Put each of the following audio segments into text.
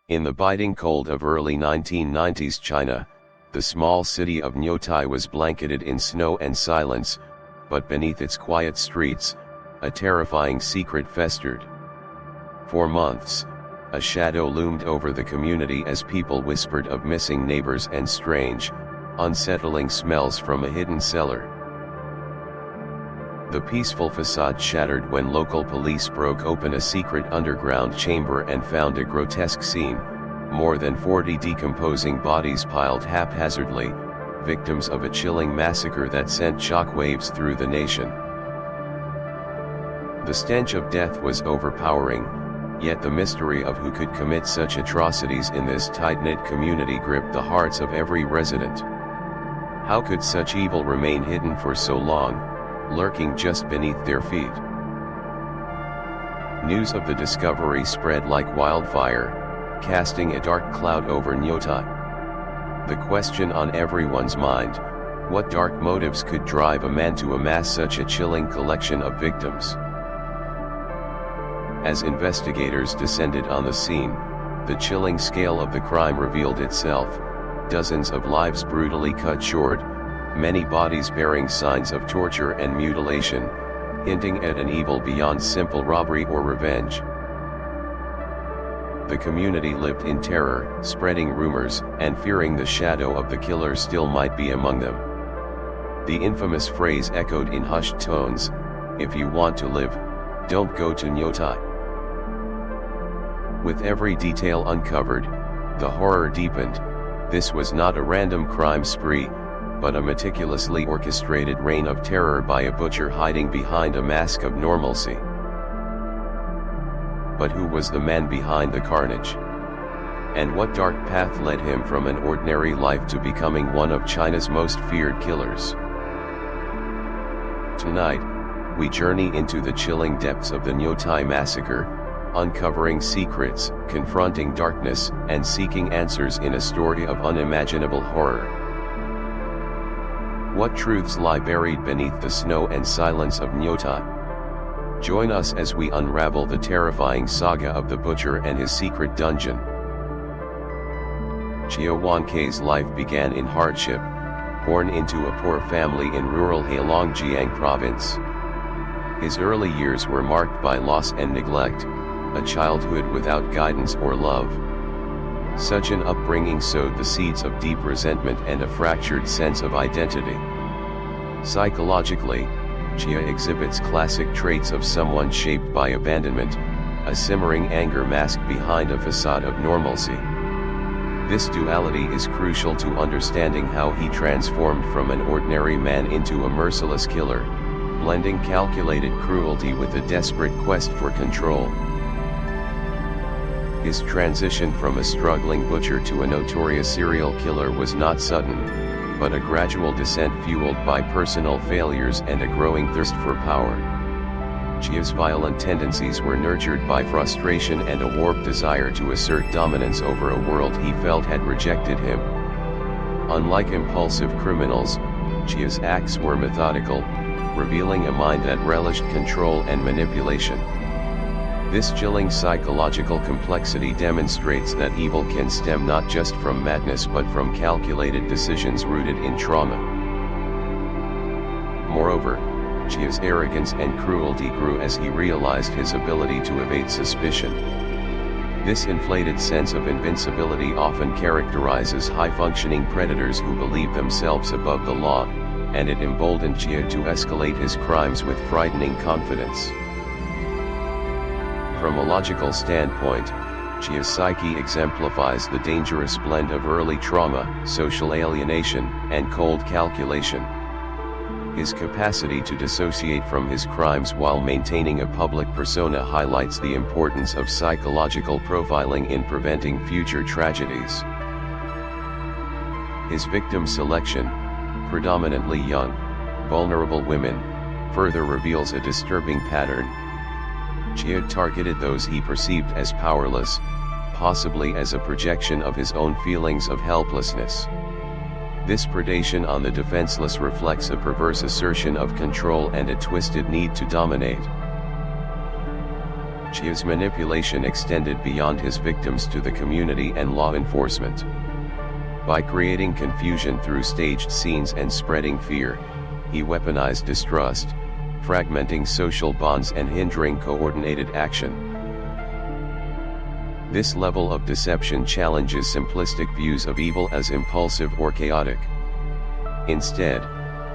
In the biting cold of early 1990s China, the small city of Nuotai was blanketed in snow and silence, but beneath its quiet streets, a terrifying secret festered. For months, a shadow loomed over the community as people whispered of missing neighbors and strange, unsettling smells from a hidden cellar. The peaceful facade shattered when local police broke open a secret underground chamber and found a grotesque scene: more than 40 decomposing bodies piled haphazardly, victims of a chilling massacre that sent shockwaves through the nation. The stench of death was overpowering, yet the mystery of who could commit such atrocities in this tight-knit community gripped the hearts of every resident. How could such evil remain hidden for so long, lurking just beneath their feet? News of the discovery spread like wildfire, casting a dark cloud over Nuotai. The question on everyone's mind: what dark motives could drive a man to amass such a chilling collection of victims? As investigators descended on the scene, the chilling scale of the crime revealed itself: dozens of lives brutally cut short, many bodies bearing signs of torture and mutilation, hinting at an evil beyond simple robbery or revenge. The community lived in terror, spreading rumors, and fearing the shadow of the killer still might be among them. The infamous phrase echoed in hushed tones: "If you want to live, don't go to Nuotai." With every detail uncovered, the horror deepened. This was not a random crime spree, but a meticulously orchestrated reign of terror by a butcher hiding behind a mask of normalcy. But who was the man behind the carnage? And what dark path led him from an ordinary life to becoming one of China's most feared killers? Tonight, we journey into the chilling depths of the Nuotai massacre, uncovering secrets, confronting darkness, and seeking answers in a story of unimaginable horror. What truths lie buried beneath the snow and silence of Nuotai? Join us as we unravel the terrifying saga of the butcher and his secret dungeon. Jia Wancai's life began in hardship, born into a poor family in rural Heilongjiang province. His early years were marked by loss and neglect, a childhood without guidance or love. Such an upbringing sowed the seeds of deep resentment and a fractured sense of identity. Psychologically, Jia exhibits classic traits of someone shaped by abandonment, a simmering anger masked behind a facade of normalcy. This duality is crucial to understanding how he transformed from an ordinary man into a merciless killer, blending calculated cruelty with a desperate quest for control. His transition from a struggling butcher to a notorious serial killer was not sudden, but a gradual descent fueled by personal failures and a growing thirst for power. Jia's violent tendencies were nurtured by frustration and a warped desire to assert dominance over a world he felt had rejected him. Unlike impulsive criminals, Jia's acts were methodical, revealing a mind that relished control and manipulation. This chilling psychological complexity demonstrates that evil can stem not just from madness but from calculated decisions rooted in trauma. Moreover, Jia's arrogance and cruelty grew as he realized his ability to evade suspicion. This inflated sense of invincibility often characterizes high-functioning predators who believe themselves above the law, and it emboldened Jia to escalate his crimes with frightening confidence. From a logical standpoint, Jia's psyche exemplifies the dangerous blend of early trauma, social alienation, and cold calculation. His capacity to dissociate from his crimes while maintaining a public persona highlights the importance of psychological profiling in preventing future tragedies. His victim selection, predominantly young, vulnerable women, further reveals a disturbing pattern. Jia targeted those he perceived as powerless, possibly as a projection of his own feelings of helplessness. This predation on the defenseless reflects a perverse assertion of control and a twisted need to dominate. Jia's manipulation extended beyond his victims to the community and law enforcement. By creating confusion through staged scenes and spreading fear, he weaponized distrust, fragmenting social bonds and hindering coordinated action. This level of deception challenges simplistic views of evil as impulsive or chaotic. Instead,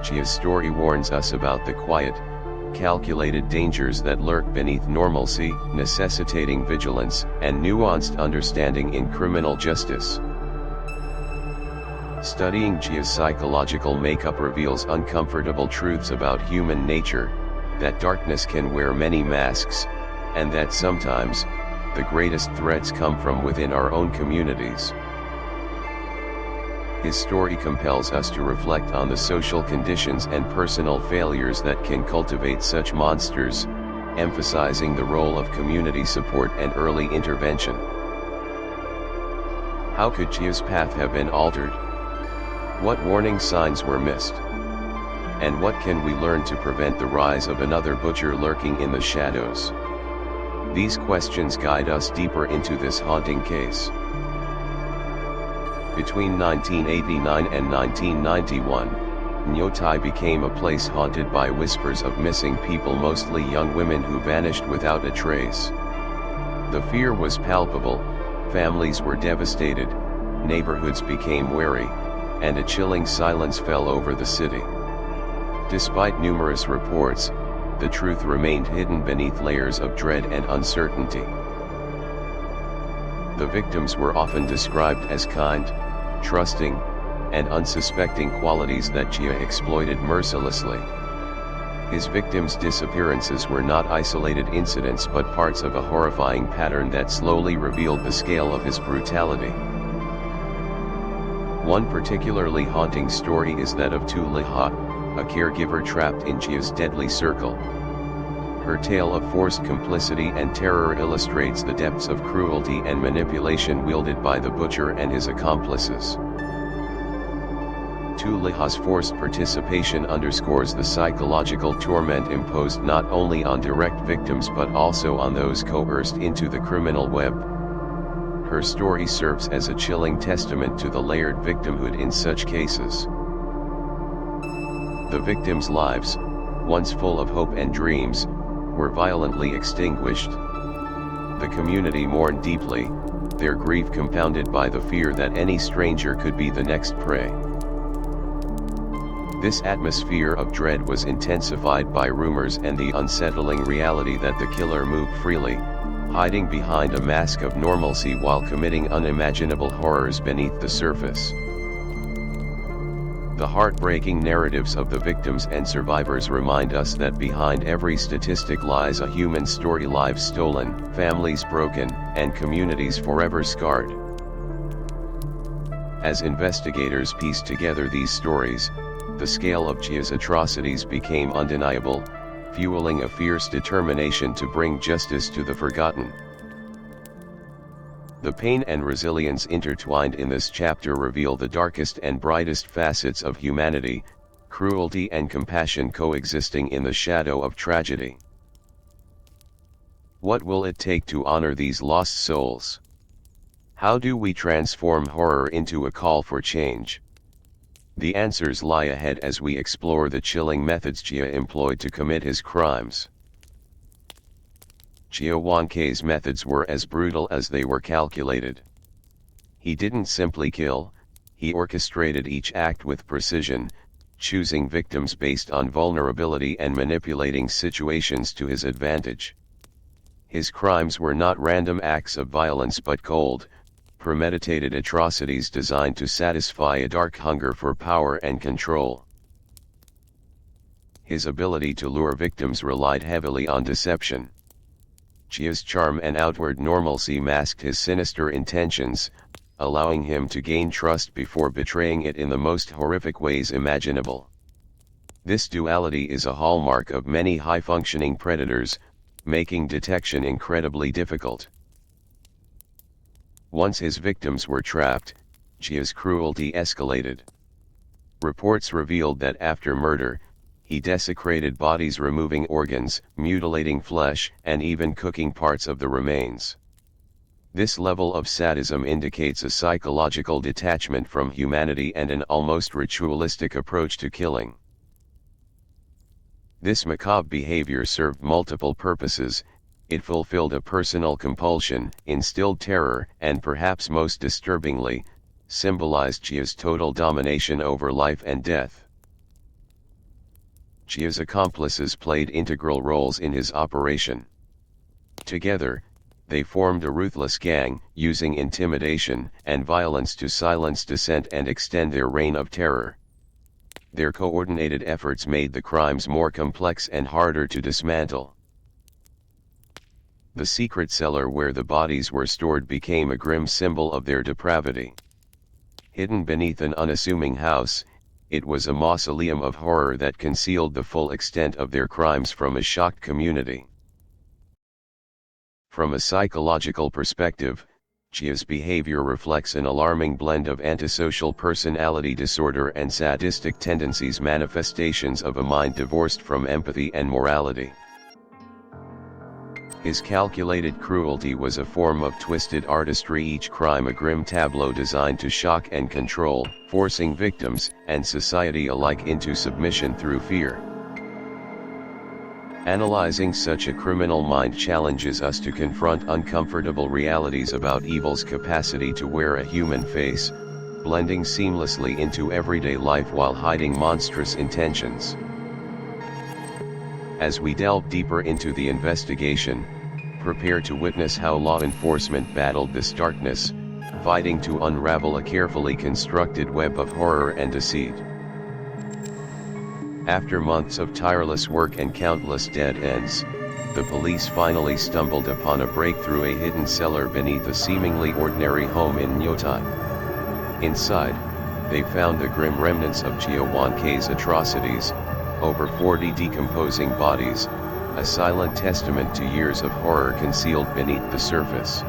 Jia's story warns us about the quiet, calculated dangers that lurk beneath normalcy, necessitating vigilance and nuanced understanding in criminal justice. Studying Jia's psychological makeup reveals uncomfortable truths about human nature, that darkness can wear many masks, and that sometimes, the greatest threats come from within our own communities. His story compels us to reflect on the social conditions and personal failures that can cultivate such monsters, emphasizing the role of community support and early intervention. How could Jia's path have been altered? What warning signs were missed? And what can we learn to prevent the rise of another butcher lurking in the shadows? These questions guide us deeper into this haunting case. Between 1989 and 1991, Nuotai became a place haunted by whispers of missing people, mostly young women who vanished without a trace. The fear was palpable, families were devastated, neighborhoods became wary, and a chilling silence fell over the city. Despite numerous reports, the truth remained hidden beneath layers of dread and uncertainty. The victims were often described as kind, trusting, and unsuspecting, qualities that Jia exploited mercilessly. His victims' disappearances were not isolated incidents but parts of a horrifying pattern that slowly revealed the scale of his brutality. One particularly haunting story is that of Tu Liha, a caregiver trapped in Jia's deadly circle. Her tale of forced complicity and terror illustrates the depths of cruelty and manipulation wielded by the butcher and his accomplices. Tu Liha's forced participation underscores the psychological torment imposed not only on direct victims but also on those coerced into the criminal web. Her story serves as a chilling testament to the layered victimhood in such cases. The victims' lives, once full of hope and dreams, were violently extinguished. The community mourned deeply, their grief compounded by the fear that any stranger could be the next prey. This atmosphere of dread was intensified by rumors and the unsettling reality that the killer moved freely, hiding behind a mask of normalcy while committing unimaginable horrors beneath the surface. The heartbreaking narratives of the victims and survivors remind us that behind every statistic lies a human story, lives stolen, families broken, and communities forever scarred. As investigators pieced together these stories, the scale of Jia's atrocities became undeniable, fueling a fierce determination to bring justice to the forgotten. The pain and resilience intertwined in this chapter reveal the darkest and brightest facets of humanity, cruelty and compassion coexisting in the shadow of tragedy. What will it take to honor these lost souls? How do we transform horror into a call for change? The answers lie ahead as we explore the chilling methods Jia employed to commit his crimes. Jia Wancai's methods were as brutal as they were calculated. He didn't simply kill, he orchestrated each act with precision, choosing victims based on vulnerability and manipulating situations to his advantage. His crimes were not random acts of violence but cold, premeditated atrocities designed to satisfy a dark hunger for power and control. His ability to lure victims relied heavily on deception. Jia's charm and outward normalcy masked his sinister intentions, allowing him to gain trust before betraying it in the most horrific ways imaginable. This duality is a hallmark of many high-functioning predators, making detection incredibly difficult. Once his victims were trapped, Jia's cruelty escalated. Reports revealed that after murder, he desecrated bodies, removing organs, mutilating flesh, and even cooking parts of the remains. This level of sadism indicates a psychological detachment from humanity and an almost ritualistic approach to killing. This macabre behavior served multiple purposes. It fulfilled a personal compulsion, instilled terror, and perhaps most disturbingly, symbolized Jia's total domination over life and death. Jia's accomplices played integral roles in his operation. Together, they formed a ruthless gang, using intimidation and violence to silence dissent and extend their reign of terror. Their coordinated efforts made the crimes more complex and harder to dismantle. The secret cellar where the bodies were stored became a grim symbol of their depravity. Hidden beneath an unassuming house, it was a mausoleum of horror that concealed the full extent of their crimes from a shocked community. From a psychological perspective, Jia's behavior reflects an alarming blend of antisocial personality disorder and sadistic tendencies, manifestations of a mind divorced from empathy and morality. His calculated cruelty was a form of twisted artistry, each crime a grim tableau designed to shock and control, forcing victims and society alike into submission through fear. Analyzing such a criminal mind challenges us to confront uncomfortable realities about evil's capacity to wear a human face, blending seamlessly into everyday life while hiding monstrous intentions. As we delve deeper into the investigation, prepare to witness how law enforcement battled this darkness, fighting to unravel a carefully constructed web of horror and deceit. After months of tireless work and countless dead ends, the police finally stumbled upon a breakthrough: a hidden cellar beneath a seemingly ordinary home in Nuotai. Inside, they found the grim remnants of Jia Wancai's atrocities, over 40 decomposing bodies, a silent testament to years of horror concealed beneath the surface.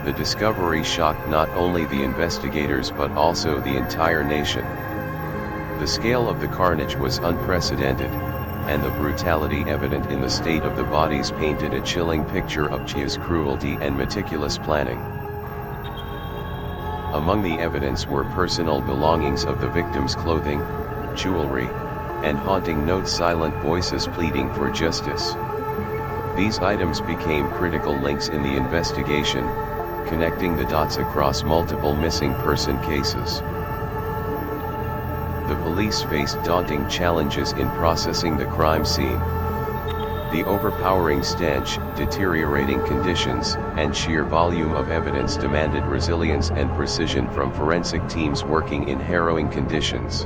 The discovery shocked not only the investigators but also the entire nation. The scale of the carnage was unprecedented, and the brutality evident in the state of the bodies painted a chilling picture of Jia's cruelty and meticulous planning. Among the evidence were personal belongings of the victims' clothing, jewelry, and haunting notes, silent voices pleading for justice. These items became critical links in the investigation, connecting the dots across multiple missing person cases. The police faced daunting challenges in processing the crime scene. The overpowering stench, deteriorating conditions, and sheer volume of evidence demanded resilience and precision from forensic teams working in harrowing conditions.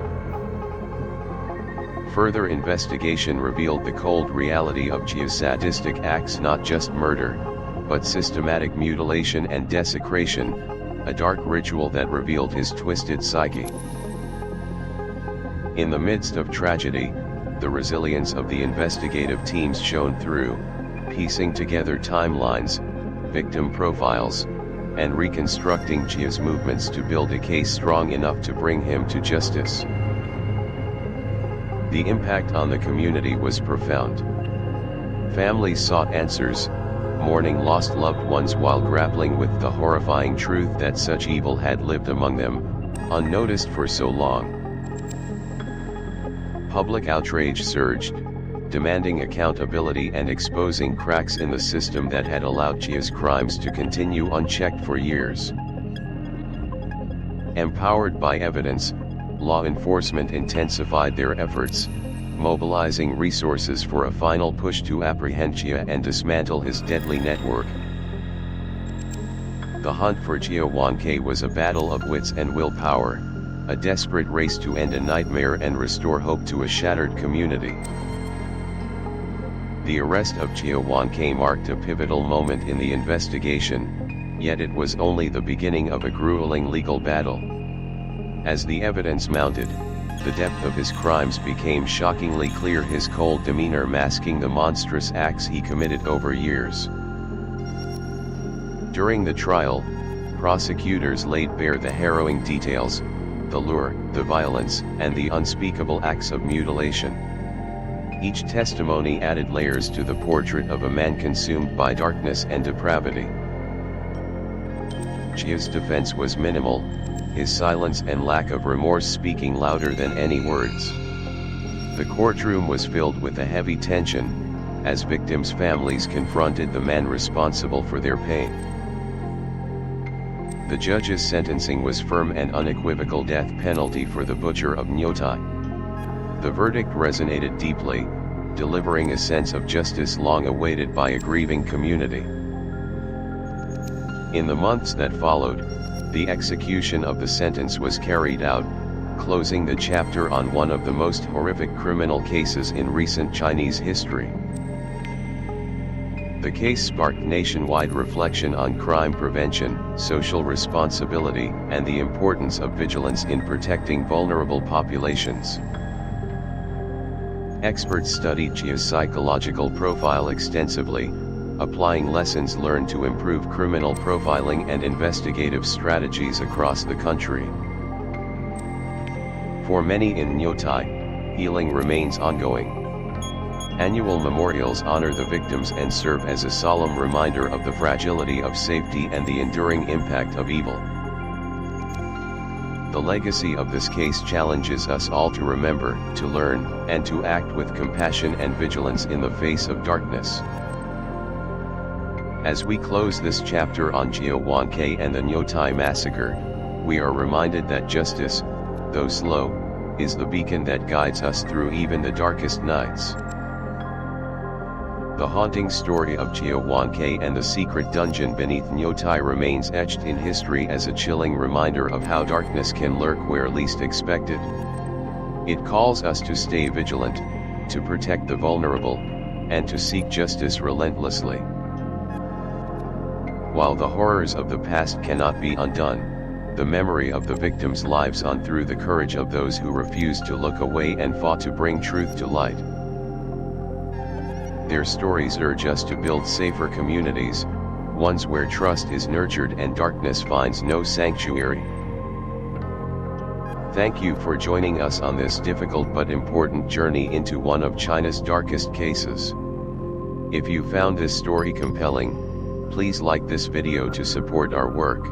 Further investigation revealed the cold reality of Jia's sadistic acts: not just murder, but systematic mutilation and desecration, a dark ritual that revealed his twisted psyche. In the midst of tragedy, the resilience of the investigative teams shone through, piecing together timelines, victim profiles, and reconstructing Jia's movements to build a case strong enough to bring him to justice. The impact on the community was profound. Families sought answers, mourning lost loved ones while grappling with the horrifying truth that such evil had lived among them, unnoticed for so long. Public outrage surged, demanding accountability and exposing cracks in the system that had allowed Jia's crimes to continue unchecked for years. Empowered by evidence, law enforcement intensified their efforts, mobilizing resources for a final push to apprehend Jia and dismantle his deadly network. The hunt for Jia Wancai was a battle of wits and willpower, a desperate race to end a nightmare and restore hope to a shattered community. The arrest of Jia Wancai marked a pivotal moment in the investigation, yet it was only the beginning of a grueling legal battle. As the evidence mounted, the depth of his crimes became shockingly clear, his cold demeanor masking the monstrous acts he committed over years. During the trial, prosecutors laid bare the harrowing details, the lure, the violence, and the unspeakable acts of mutilation. Each testimony added layers to the portrait of a man consumed by darkness and depravity. Jia's defense was minimal, his silence and lack of remorse speaking louder than any words. The courtroom was filled with a heavy tension, as victims' families confronted the man responsible for their pain. The judge's sentencing was firm and unequivocal: death penalty for the butcher of Nuotai. The verdict resonated deeply, delivering a sense of justice long awaited by a grieving community. In the months that followed, the execution of the sentence was carried out, closing the chapter on one of the most horrific criminal cases in recent Chinese history. The case sparked nationwide reflection on crime prevention, social responsibility, and the importance of vigilance in protecting vulnerable populations. Experts studied Jia's psychological profile extensively, applying lessons learned to improve criminal profiling and investigative strategies across the country. For many in Nuotai, healing remains ongoing. Annual memorials honor the victims and serve as a solemn reminder of the fragility of safety and the enduring impact of evil. The legacy of this case challenges us all to remember, to learn, and to act with compassion and vigilance in the face of darkness. As we close this chapter on Jia Wancai and the Nuotai massacre, we are reminded that justice, though slow, is the beacon that guides us through even the darkest nights. The haunting story of Jia Wancai and the secret dungeon beneath Nuotai remains etched in history as a chilling reminder of how darkness can lurk where least expected. It calls us to stay vigilant, to protect the vulnerable, and to seek justice relentlessly. While the horrors of the past cannot be undone, the memory of the victims lives on through the courage of those who refused to look away and fought to bring truth to light. Their stories urge us to build safer communities, ones where trust is nurtured and darkness finds no sanctuary. Thank you for joining us on this difficult but important journey into one of China's darkest cases. If you found this story compelling, please like this video to support our work.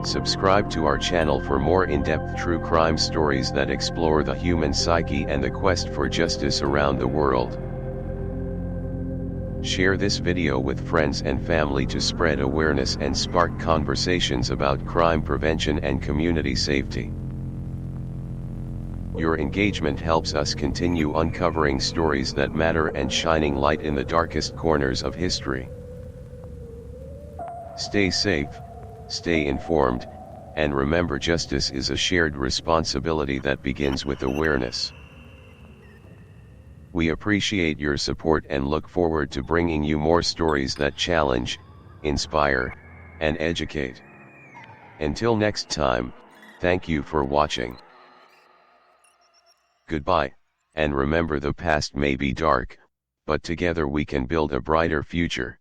Subscribe to our channel for more in-depth true crime stories that explore the human psyche and the quest for justice around the world. Share this video with friends and family to spread awareness and spark conversations about crime prevention and community safety. Your engagement helps us continue uncovering stories that matter and shining light in the darkest corners of history. Stay safe, stay informed, and remember, justice is a shared responsibility that begins with awareness. We appreciate your support and look forward to bringing you more stories that challenge, inspire, and educate. Until next time, thank you for watching. Goodbye, and remember, the past may be dark, but together we can build a brighter future.